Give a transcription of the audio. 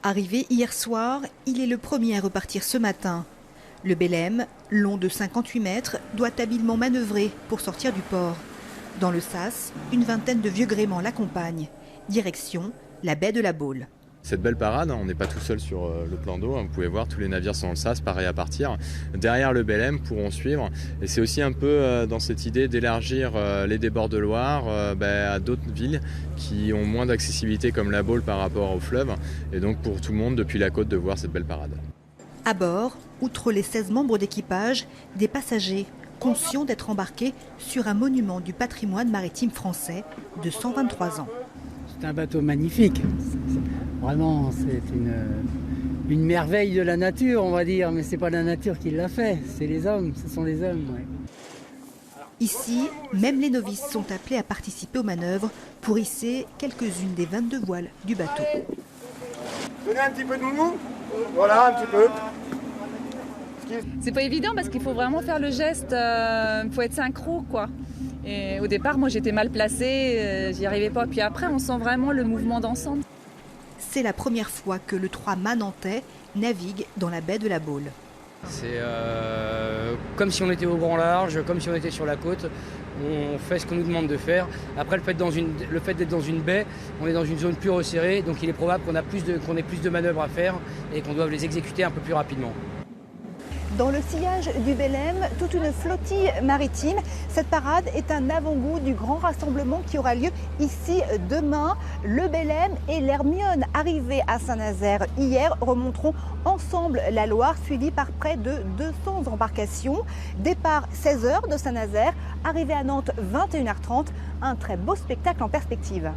Arrivé hier soir, il est le premier à repartir ce matin. Le Belem, long de 58 mètres, doit habilement manœuvrer pour sortir du port. Dans le sas, une vingtaine de vieux gréements l'accompagnent. Direction la baie de la Baule. Cette belle parade, on n'est pas tout seul sur le plan d'eau, vous pouvez voir tous les navires sont dans le sas, pareil à partir. Derrière le Belem pourront suivre, et c'est aussi un peu dans cette idée d'élargir les débords de Loire à d'autres villes qui ont moins d'accessibilité comme la Baule par rapport au fleuve, et donc pour tout le monde depuis la côte de voir cette belle parade. À bord, outre les 16 membres d'équipage, des passagers conscients d'être embarqués sur un monument du patrimoine maritime français de 123 ans. C'est un bateau magnifique. Vraiment, c'est une merveille de la nature, on va dire, mais c'est pas la nature qui l'a fait, c'est les hommes, ce sont les hommes. Ouais. Ici, même les novices sont appelés à participer aux manœuvres pour hisser quelques-unes des 22 voiles du bateau. Donnez un petit peu de mou, voilà, un petit peu. C'est pas évident parce qu'il faut vraiment faire le geste, il faut être synchro, quoi. Et au départ, moi j'étais mal placée, j'y arrivais pas. Puis après, on sent vraiment le mouvement d'ensemble. C'est la première fois que le 3 mâts nantais navigue dans la baie de la Baule. C'est comme si on était au grand large, comme si on était sur la côte. On fait ce qu'on nous demande de faire. Après, le fait d'être dans une baie, on est dans une zone plus resserrée, donc il est probable qu'on ait plus de manœuvres à faire et qu'on doive les exécuter un peu plus rapidement. Dans le sillage du Belem, toute une flottille maritime. Cette parade est un avant-goût du grand rassemblement qui aura lieu ici demain. Le Belem et l'Hermione, arrivés à Saint-Nazaire hier, remonteront ensemble la Loire, suivis par près de 200 embarcations. Départ 16h de Saint-Nazaire, arrivée à Nantes 21h30. Un très beau spectacle en perspective.